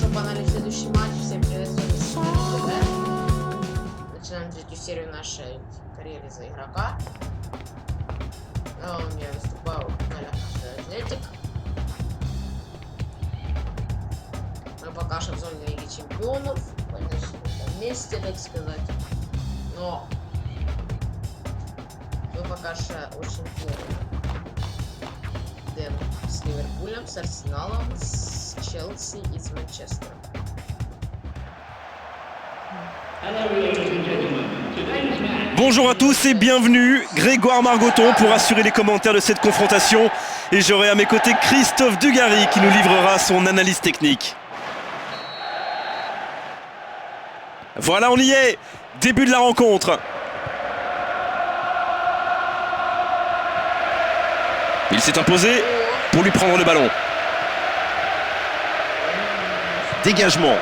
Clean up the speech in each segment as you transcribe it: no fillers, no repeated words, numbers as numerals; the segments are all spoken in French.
погнали в следующий матч. Всем привет, с вами ТВ. Начинаем третью серию нашей карьеры за игрока. Я выступаю на Лехаши Атлетик. Мы пока что в зоне Лиги Чемпионов. В начальном месте, так сказать. Но мы пока что очень плохо. С Ливерпулем, с Арсеналом, с Челси и с Манчестером. Bonjour à tous et bienvenue, Grégoire Margoton pour assurer les commentaires de cette confrontation. Et j'aurai à mes côtés Christophe Dugarry qui nous livrera son analyse technique. Voilà, on y est, début de la rencontre. Il s'est imposé pour lui prendre le ballon. Dégagement.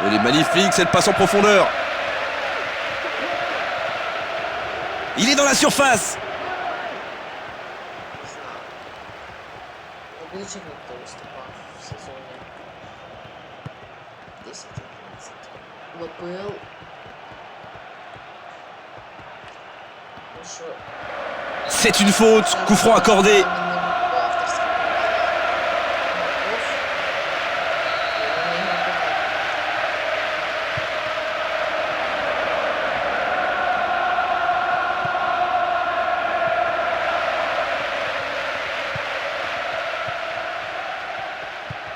Elle est magnifique cette passe en profondeur. Il est dans la surface. C'est une faute, coup franc accordé.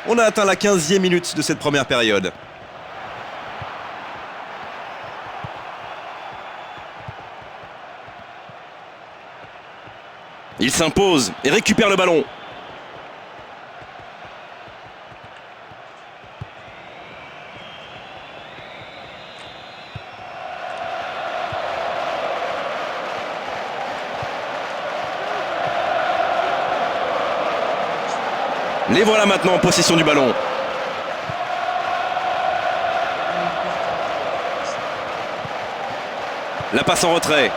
On a atteint la 15e minute de cette première période. Il s'impose et récupère le ballon. Les voilà maintenant en possession du ballon. La passe en retrait.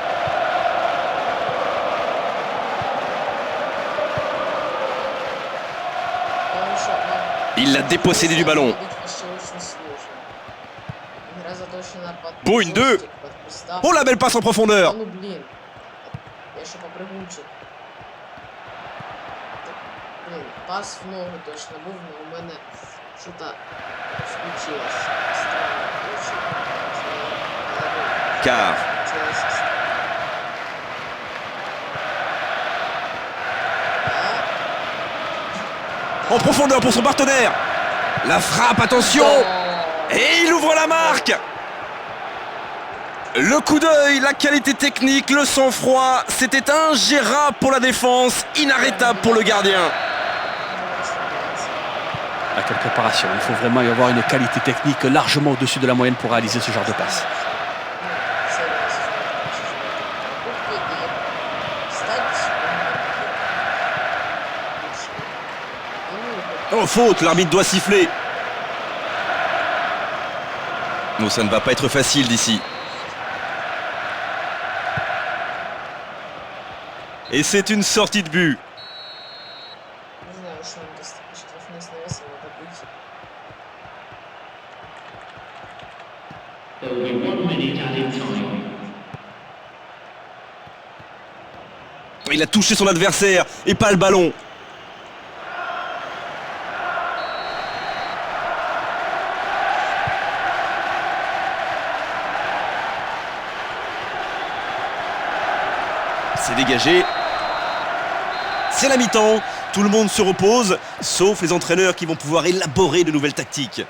Il l'a dépossédé du ballon. Pour une 2. Oh, la belle passe en profondeur. Пас в ногу точно був, але у мене що-то случилось. Car. En profondeur pour son partenaire. La frappe, attention. Et il ouvre la marque. Le coup d'œil, la qualité technique, le sang-froid. C'était ingérable pour la défense, inarrêtable pour le gardien. À quelle préparation, il faut vraiment y avoir une qualité technique largement au-dessus de la moyenne pour réaliser ce genre de passe. Oh, faute, l'arbitre doit siffler. Non, ça ne va pas être facile d'ici. Et c'est une sortie de but. Il a touché son adversaire et pas le ballon. C'est dégagé. C'est la mi-temps. Tout le monde se repose, sauf les entraîneurs qui vont pouvoir élaborer de nouvelles tactiques.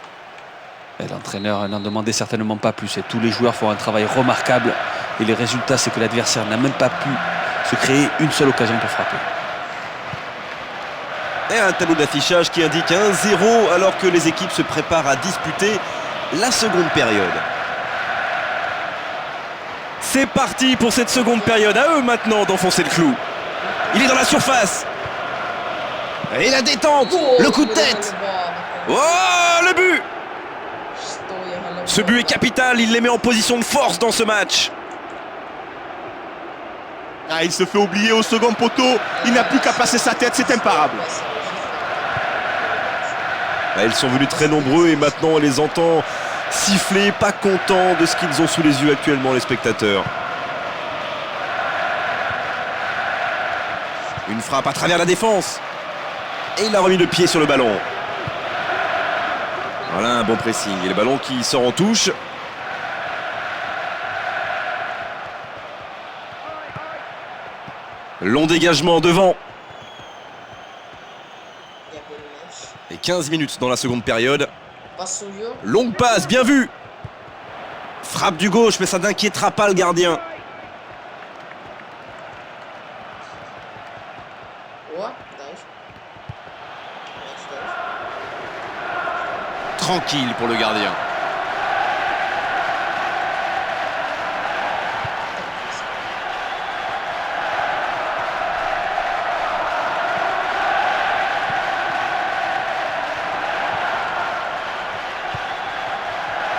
L'entraîneur n'en demandait certainement pas plus. Et tous les joueurs font un travail remarquable. Et le résultat, c'est que l'adversaire n'a même pas pu se créer une seule occasion pour frapper. Et un tableau d'affichage qui indique 1-0 alors que les équipes se préparent à disputer la seconde période. C'est parti pour cette seconde période. À eux maintenant d'enfoncer le clou. Il est dans la surface. Et la détente. Le coup de tête. Oh, le but. Ce but est capital. Il les met en position de force dans ce match. Ah, il se fait oublier au second poteau. Il n'a plus qu'à passer sa tête. C'est imparable. Là, ils sont venus très nombreux et maintenant on les entend siffler, pas contents de ce qu'ils ont sous les yeux actuellement, les spectateurs. Une frappe à travers la défense. Et il a remis le pied sur le ballon. Voilà un bon pressing. Et le ballon qui sort en touche. Long dégagement devant. Et 15 minutes dans la seconde période. Longue passe, bien vu. Frappe du gauche, mais ça n'inquiétera pas le gardien. Tranquille pour le gardien.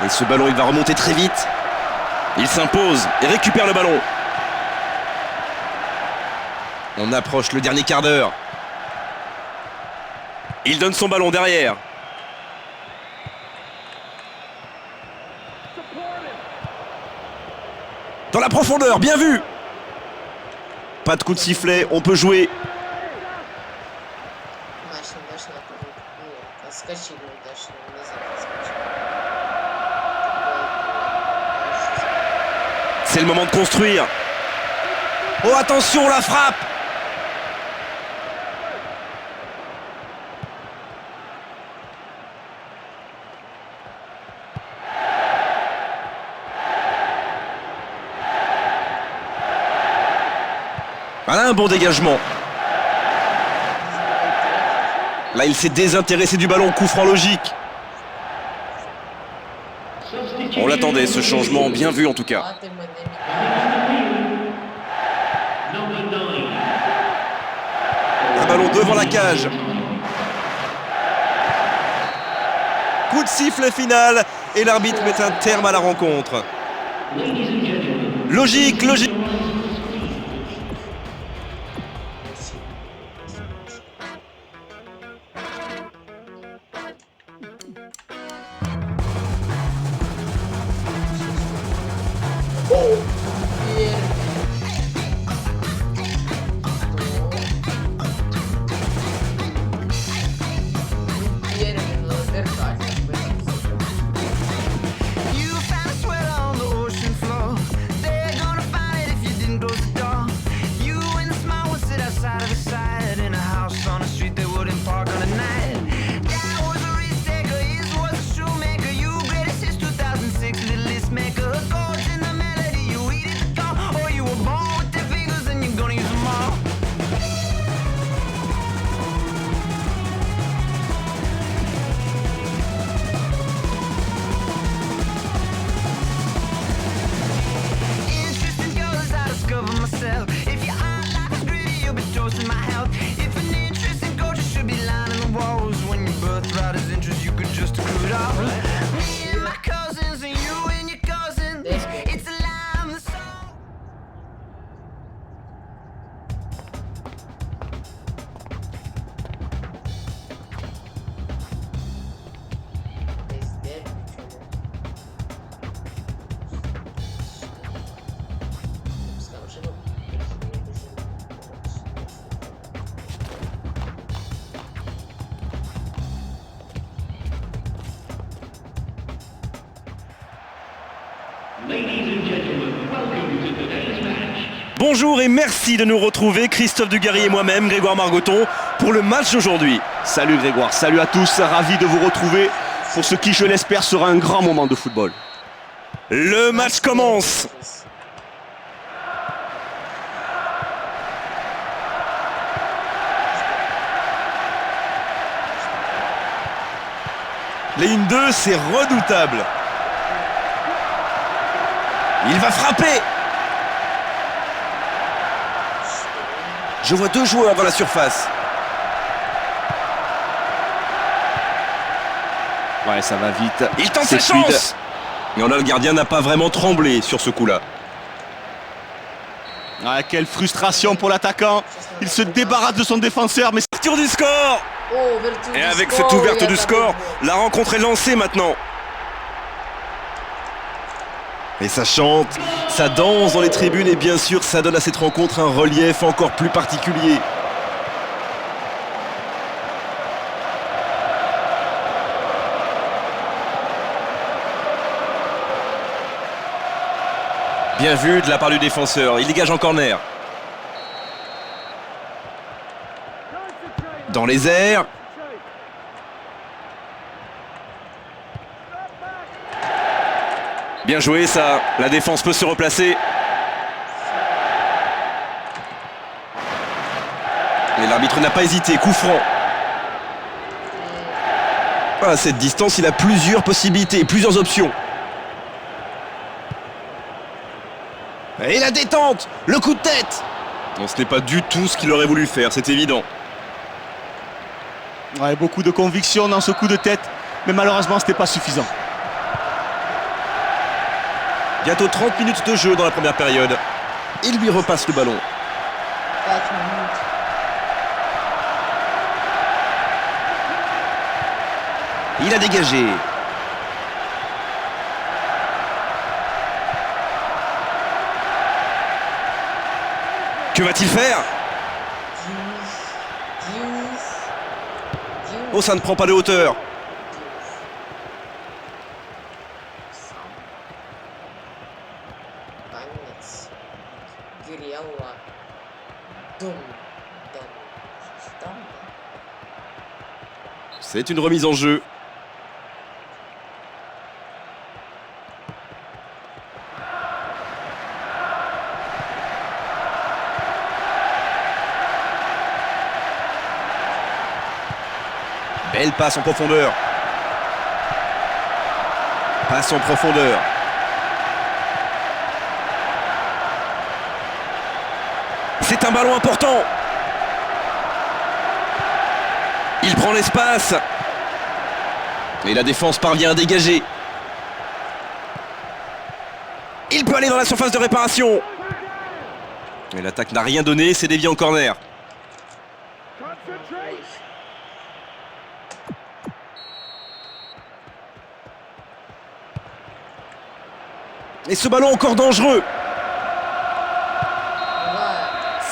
Et ce ballon, il va remonter très vite. Il s'impose et récupère le ballon. On approche le dernier quart d'heure. Il donne son ballon derrière. Dans la profondeur, bien vu. Pas de coup de sifflet, on peut jouer. C'est le moment de construire. Oh, attention, la frappe. Voilà un bon dégagement. Là, il s'est désintéressé du ballon, coup franc logique. On l'attendait, ce changement, bien vu en tout cas. Un ballon devant la cage. Coup de sifflet final et l'arbitre met un terme à la rencontre. Logique, logique. Bonjour et merci de nous retrouver, Christophe Dugarry et moi-même, Grégoire Margoton, pour le match d'aujourd'hui. Salut Grégoire, salut à tous, ravi de vous retrouver pour ce qui, je l'espère, sera un grand moment de football. Le match commence. Ligne 2, c'est redoutable. Il va frapper. Je vois deux joueurs dans la surface. Ouais, ça va vite. Il tente sa chance. Et là, le gardien n'a pas vraiment tremblé sur ce coup-là. Ah, quelle frustration pour l'attaquant. Il se débarrasse de son défenseur, mais l'ouverture du score. Oh, ouverture Et du avec score, cette ouverture il y a du score, la rencontre est lancée maintenant. Et ça chante, ça danse dans les tribunes et bien sûr ça donne à cette rencontre un relief encore plus particulier. Bien vu de la part du défenseur, il dégage en corner. Dans les airs. Bien joué ça, la défense peut se replacer. Et l'arbitre n'a pas hésité, coup franc. À cette distance, il a plusieurs possibilités, plusieurs options. Et la détente, le coup de tête. Non, ce n'est pas du tout ce qu'il aurait voulu faire, c'est évident. Ouais, beaucoup de conviction dans ce coup de tête, mais malheureusement, ce n'était pas suffisant. Bientôt 30 minutes de jeu dans la première période. Il lui repasse le ballon. 4 minutes. Il a dégagé. Que va-t-il faire? Oh, ça ne prend pas de hauteur. C'est une remise en jeu. Belle passe en profondeur. Passe en profondeur. C'est un ballon important. Il prend l'espace. Et la défense parvient à dégager. Il peut aller dans la surface de réparation. Et l'attaque n'a rien donné, c'est dévié en corner. Et ce ballon encore dangereux.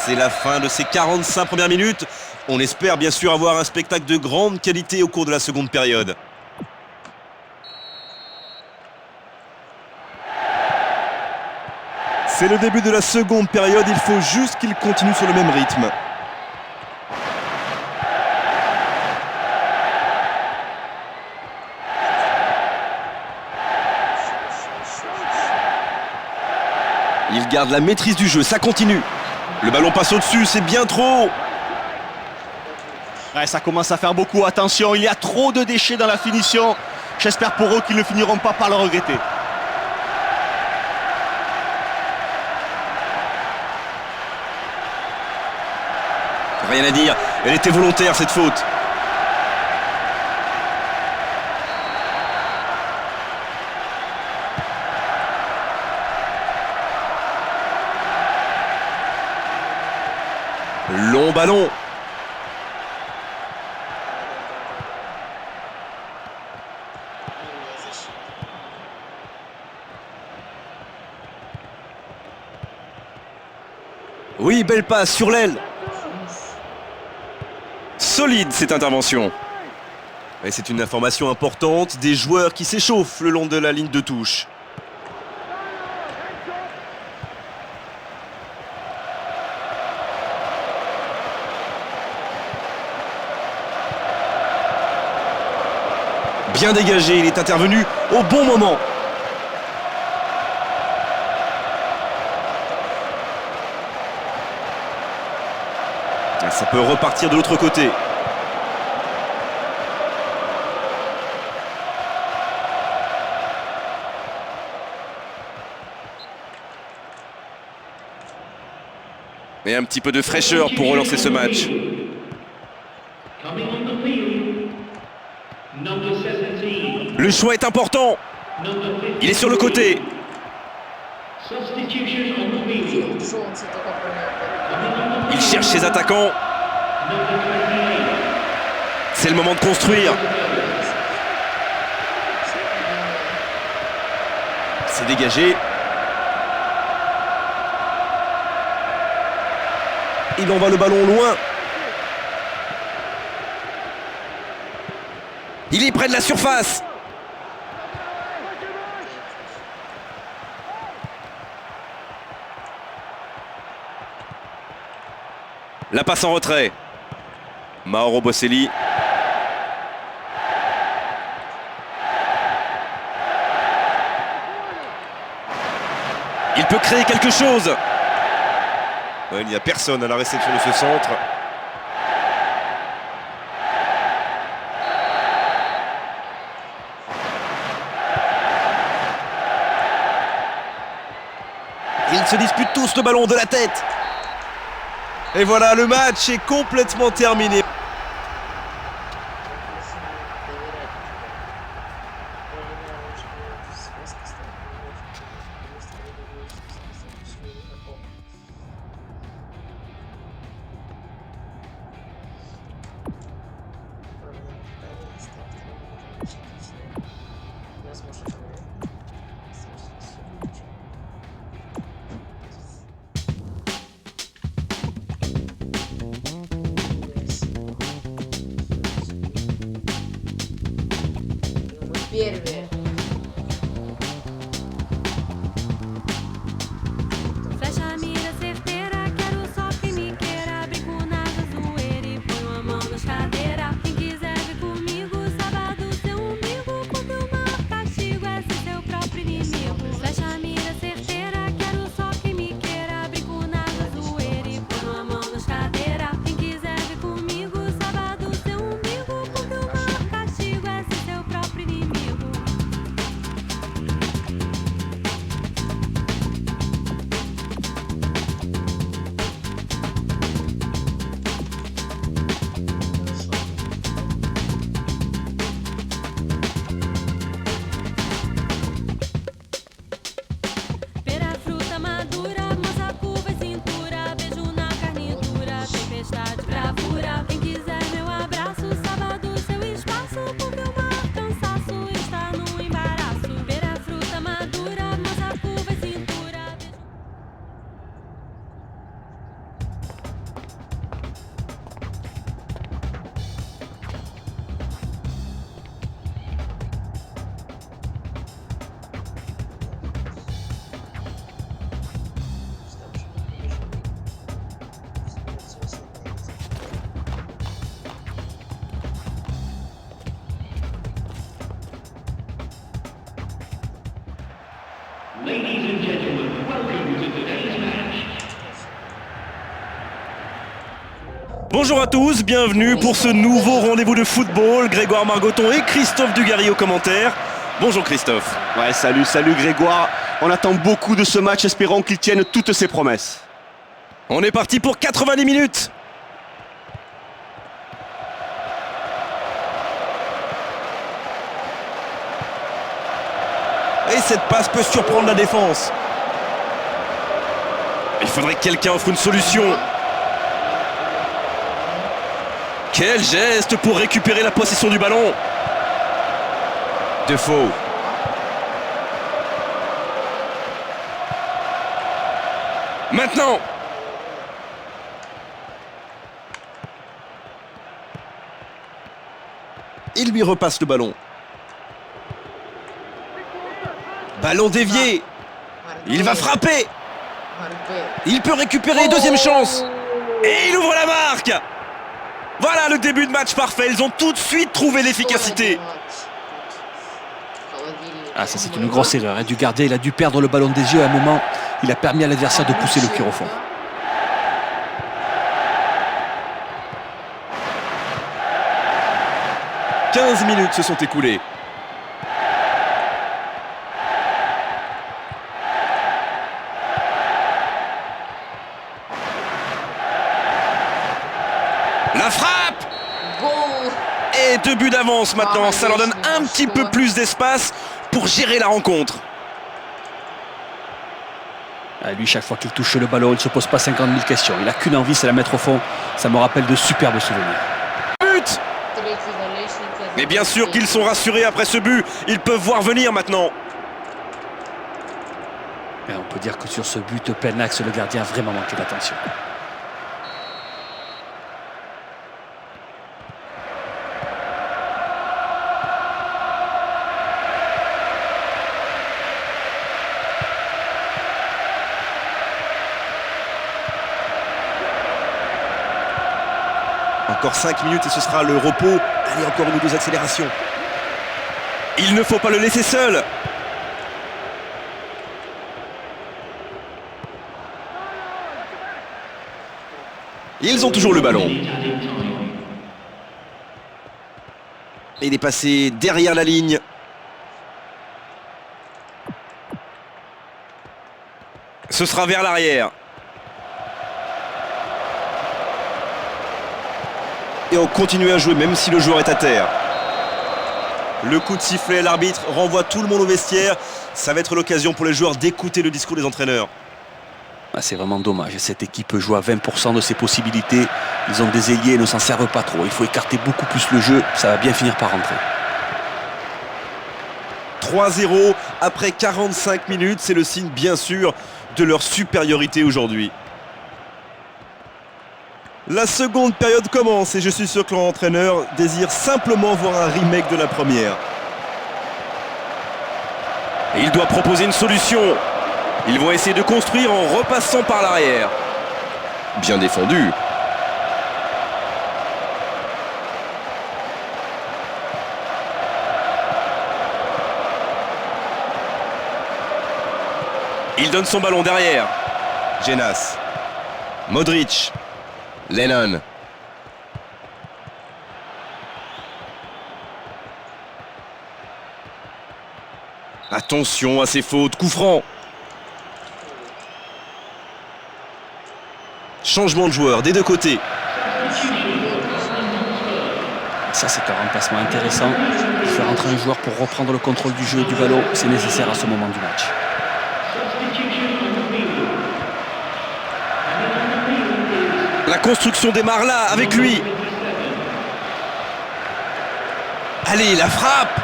C'est la fin de ces 45 premières minutes. On espère bien sûr avoir un spectacle de grande qualité au cours de la seconde période. C'est le début de la seconde période, il faut juste qu'il continue sur le même rythme. Il garde la maîtrise du jeu, ça continue. Le ballon passe au-dessus, c'est bien trop. Ouais, ça commence à faire beaucoup. Attention, il y a trop de déchets dans la finition. J'espère pour eux qu'ils ne finiront pas par le regretter. Rien à dire, elle était volontaire cette faute. Long ballon. Oui, belle passe sur l'aile. Solide cette intervention. Et c'est une information importante, des joueurs qui s'échauffent le long de la ligne de touche. Bien dégagé, il est intervenu au bon moment. Ça peut repartir de l'autre côté. Et un petit peu de fraîcheur pour relancer ce match. Le choix est important. Il est sur le côté. Il cherche ses attaquants. c'est le moment de construire. C'est dégagé. Il envoie le ballon loin. Il est près de la surface. La passe en retrait. Mauro Boselli. Il peut créer quelque chose. Ouais, il n'y a personne à la réception de ce centre. Ils se disputent tous le ballon de la tête. Et voilà, le match est complètement terminé. Первые. Fecha a mira certeira, quero só quem me queira. Brinco na zoeira e põe uma mão nas cadeiras. Quem quiser vir comigo, sábado seu umbigo. Porque o maior castigo é ser seu próprio inimigo. Fecha a mira certeira, quero só quem me queira. Brinco na zoeira e põe uma mão nas cadeiras. Quem quiser vir comigo, sábado seu umbigo. Porque o maior castigo é ser seu próprio inimigo. Pera, fruta madura, moça, curva e cintura. Beijo na carne dura, tempestade, bravura. Quem quiser meu abraço, sábado seu espaço. Porque o maior cansaço está no embaraço. Pera, fruta madura, moça, curva e cintura. Bonjour à tous, bienvenue pour ce nouveau rendez-vous de football. Grégoire Margoton et Christophe Dugarry aux commentaires. Bonjour Christophe. Ouais, salut Grégoire. On attend beaucoup de ce match, espérons qu'il tienne toutes ses promesses. On est parti pour 90 minutes. Et cette passe peut surprendre la défense. Il faudrait que quelqu'un offre une solution. Quel geste pour récupérer la possession du ballon. Defoe. Maintenant. Il lui repasse le ballon. Ballon dévié. Il va frapper. Il peut récupérer, deuxième chance. Et il ouvre la marque. Voilà le début de match parfait. Ils ont tout de suite trouvé l'efficacité. Ah, ça c'est une grosse erreur du gardien. Il a dû perdre le ballon des yeux à un moment. Il a permis à l'adversaire de pousser le cuir au fond. « 15 minutes se sont écoulées. La frappe. Et 2 buts d'avance maintenant. Ça leur donne un petit peu plus d'espace pour gérer la rencontre. Ah, lui, chaque fois qu'il touche le ballon, il ne se pose pas 50 000 questions. Il n'a qu'une envie, c'est la mettre au fond. Ça me rappelle de superbes souvenirs. But. Mais bien sûr qu'ils sont rassurés après ce but. Ils peuvent voir venir maintenant. Et on peut dire que sur ce but, plein axe, le gardien a vraiment manqué d'attention. Encore 5 minutes et ce sera le repos. Allez, encore une ou deux accélérations. Il ne faut pas le laisser seul. Ils ont toujours le ballon. Il est passé derrière la ligne. Ce sera vers l'arrière. Et on continue à jouer même si le joueur est à terre. Le coup de sifflet, l'arbitre renvoie tout le monde au vestiaire. Ça va être l'occasion pour les joueurs d'écouter le discours des entraîneurs. Ah, c'est vraiment dommage. Cette équipe joue à 20% de ses possibilités. Ils ont des ailiers et ne s'en servent pas trop. Il faut écarter beaucoup plus le jeu. Ça va bien finir par rentrer. 3-0 après 45 minutes. C'est le signe bien sûr de leur supériorité aujourd'hui. La seconde période commence et je suis sûr que l'entraîneur désire simplement voir un remake de la première. Et il doit proposer une solution. Ils vont essayer de construire en repassant par l'arrière. Bien défendu. Il donne son ballon derrière. Genas. Modric. Lennon. Attention à ces fautes, coup franc. Changement de joueur des deux côtés. Ça, c'est un remplacement intéressant. Il fait rentrer un joueur pour reprendre le contrôle du jeu et du ballon. C'est nécessaire à ce moment du match. La construction démarre là, avec lui. Allez, la frappe.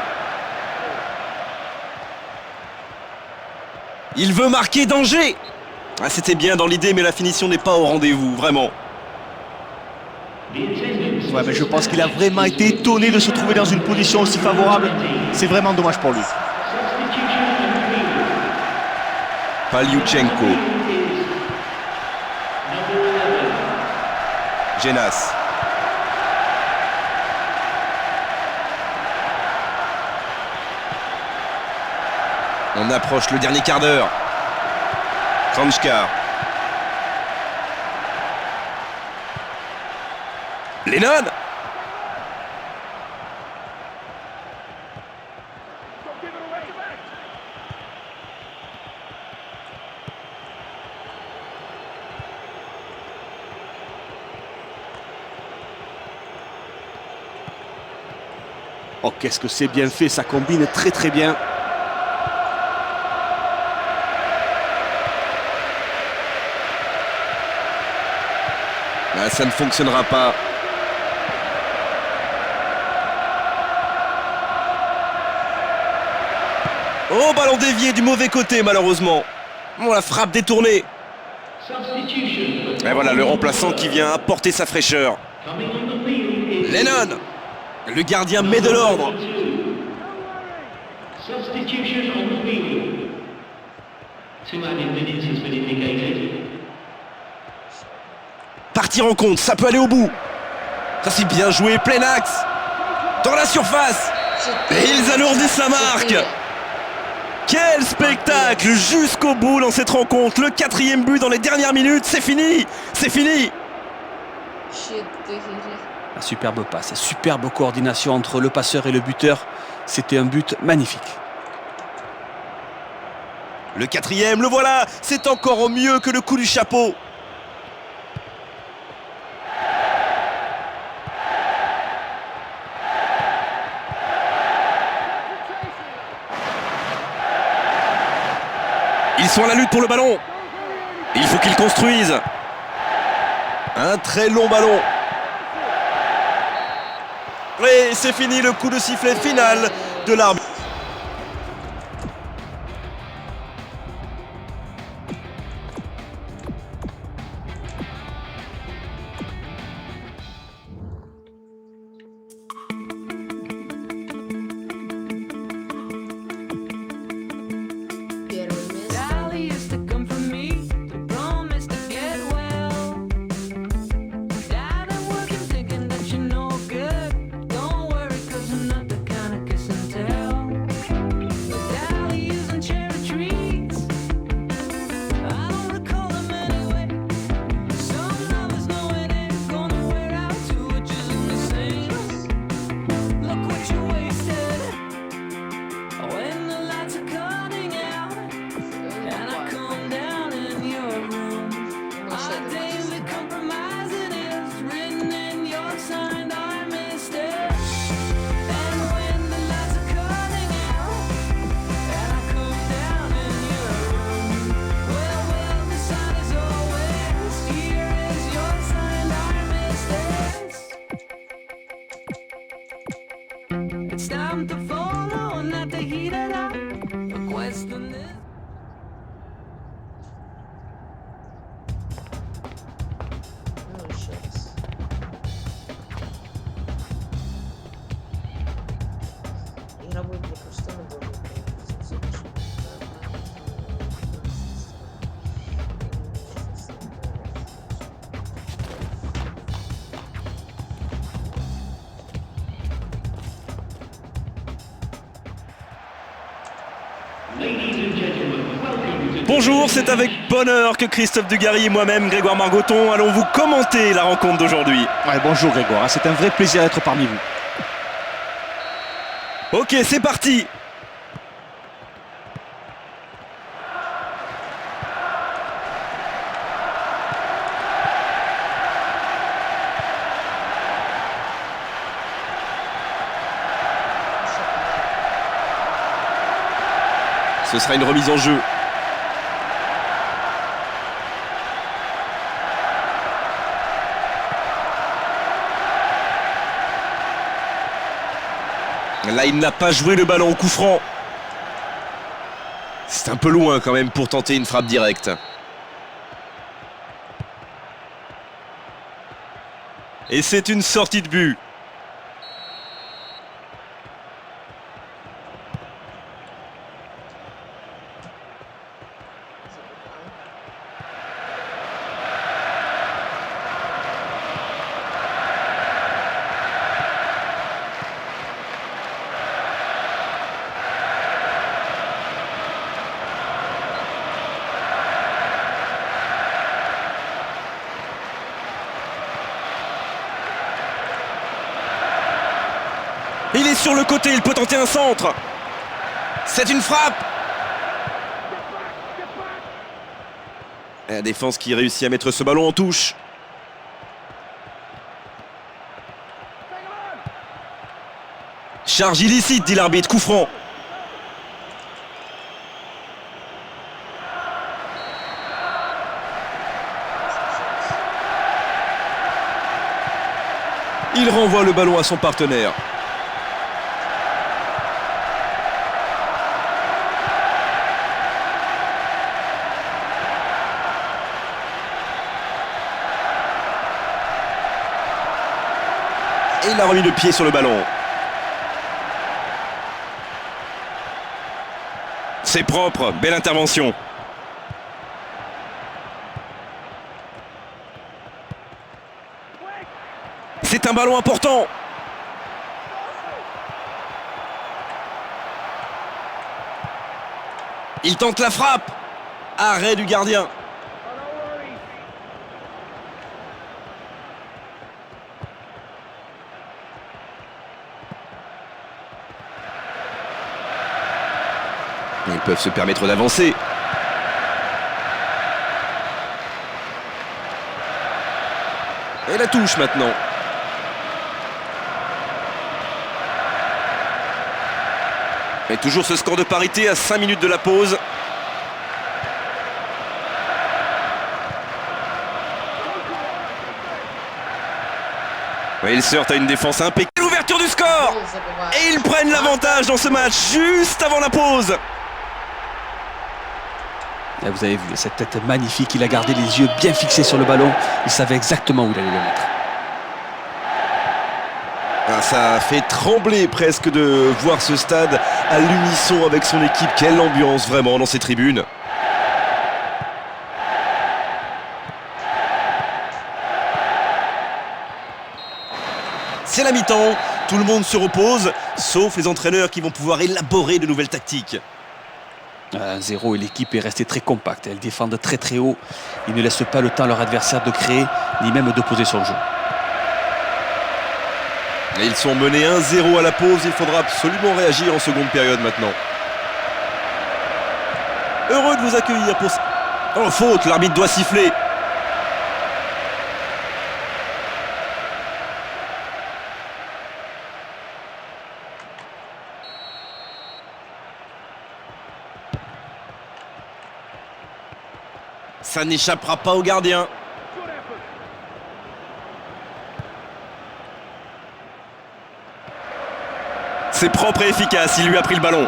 Il veut marquer, danger. Ah, c'était bien dans l'idée, mais la finition n'est pas au rendez-vous, vraiment. Ouais, mais je pense qu'il a vraiment été étonné de se trouver dans une position aussi favorable. C'est vraiment dommage pour lui. Paliuchenko. Genas. On approche le dernier quart d'heure. Kranjčar. Lennon. Oh, qu'est-ce que c'est bien fait, ça combine très très bien. Ah, ça ne fonctionnera pas. Oh, ballon dévié du mauvais côté malheureusement. Oh, la frappe détournée. Et voilà le remplaçant qui vient apporter sa fraîcheur. Lennon. Le gardien met de l'ordre. Partir en compte, ça peut aller au bout. Ça c'est bien joué, plein axe. Dans la surface. Et ils alourdissent la marque. Quel spectacle jusqu'au bout dans cette rencontre. Le 4e but dans les dernières minutes, c'est fini. C'est fini. La superbe passe, la superbe coordination entre le passeur et le buteur. C'était un but magnifique. Le 4e, le voilà. C'est encore mieux que le coup du chapeau. Ils sont à la lutte pour le ballon. Il faut qu'ils construisent. Un très long ballon. Et c'est fini, le coup de sifflet final de l'arbitre. Первый месяц. Sally used to come for me to promise to get well. Dad, I'm working thinking that you're no good. Don't worry, 'cause I'm not the kind of kiss and tell. But Dally isn't cherry treats. I don't recall them anyway. Some lovers know it ain't gonna wear out too, which isn't the same. Look what you wasted when the lights are cutting out. And I come down in your room. Our daily compromising is written in your signed armistice. And when the lights are cutting out, and I come down in your room, well, the sign is always here is your signed armistice. It's time to follow, not to heat it up. The question is. Ну, еще раз. Игра будет для Крустона долго проводиться. Bonjour, c'est avec bonheur que Christophe Dugarry et moi-même, Grégoire Margoton, allons vous commenter la rencontre d'aujourd'hui. Ouais, bonjour Grégoire, c'est un vrai plaisir d'être parmi vous. Ok, c'est parti. Ce sera une remise en jeu. Là, il n'a pas joué le ballon au coup franc. C'est un peu loin quand même pour tenter une frappe directe. Et c'est une sortie de but. Il est sur le côté, il peut tenter un centre. C'est une frappe. La défense qui réussit à mettre ce ballon en touche. Charge illicite, dit l'arbitre, coup franc. Il renvoie le ballon à son partenaire. Et il a remis le pied sur le ballon. C'est propre, belle intervention. C'est un ballon important. Il tente la frappe. Arrêt du gardien. Ils peuvent se permettre d'avancer. Et la touche maintenant. Et toujours ce score de parité à 5 minutes de la pause. Et il se heurte à une défense impeccable. L'ouverture du забивает. Et ils prennent l'avantage dans ce match juste avant la pause. Là, vous avez vu cette tête magnifique, il a gardé les yeux bien fixés sur le ballon, il savait exactement où il allait le mettre. Ah, ça fait trembler presque de voir ce stade à l'unisson avec son équipe. Quelle ambiance vraiment dans ces tribunes. C'est la mi-temps, tout le monde se repose, sauf les entraîneurs qui vont pouvoir élaborer de nouvelles tactiques. 1-0 et l'équipe est restée très compacte, elle défend de très très haut, ils ne laissent pas le temps à leur adversaire de créer, ni même de poser son jeu. Et ils sont menés 1-0 à la pause, il faudra absolument réagir en seconde période maintenant. Heureux de vous accueillir pour... Oh, faute, l'arbitre doit siffler. Ça n'échappera pas au gardien. C'est propre et efficace, il lui a pris le ballon.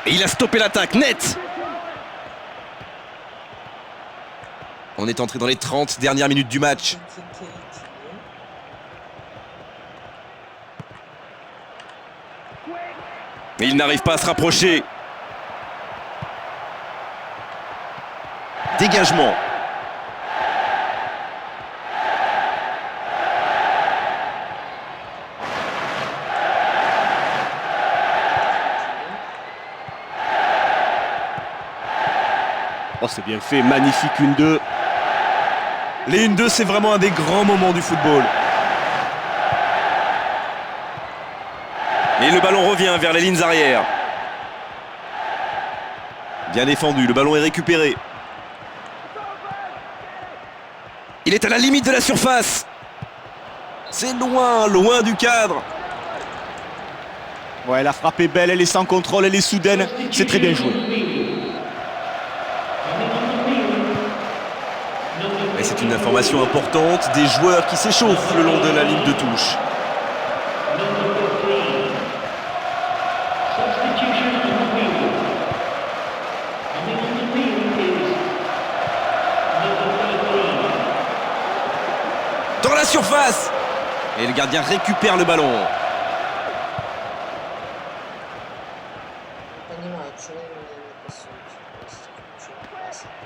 Et il a stoppé l'attaque, net. On est entré dans les 30 dernières minutes du match. Mais il n'arrive pas à se rapprocher. Dégagement. Oh, c'est bien fait, magnifique 1-2. Les 1-2, c'est vraiment un des grands moments du football. Et le ballon revient vers les lignes arrières. Bien défendu, le ballon est récupéré. Il est à la limite de la surface. C'est loin, loin du cadre. Ouais, la frappe est belle, elle est sans contrôle, elle est soudaine. C'est très bien joué. Et c'est une information importante, des joueurs qui s'échauffent le long de la ligne de touche. Dans la surface. Et le gardien récupère le ballon.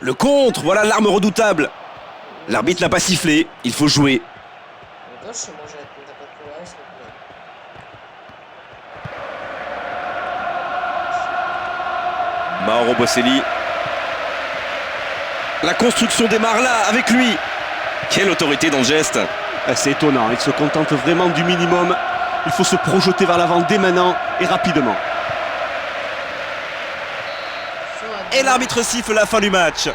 Le contre, voilà l'arme redoutable. L'arbitre n'a pas sifflé, il faut jouer. Mauro Boselli. La construction démarre là, avec lui. Quelle autorité dans le geste. C'est étonnant, il se contente vraiment du minimum. Il faut se projeter vers l'avant dès maintenant et rapidement. Et l'arbitre siffle la fin du match.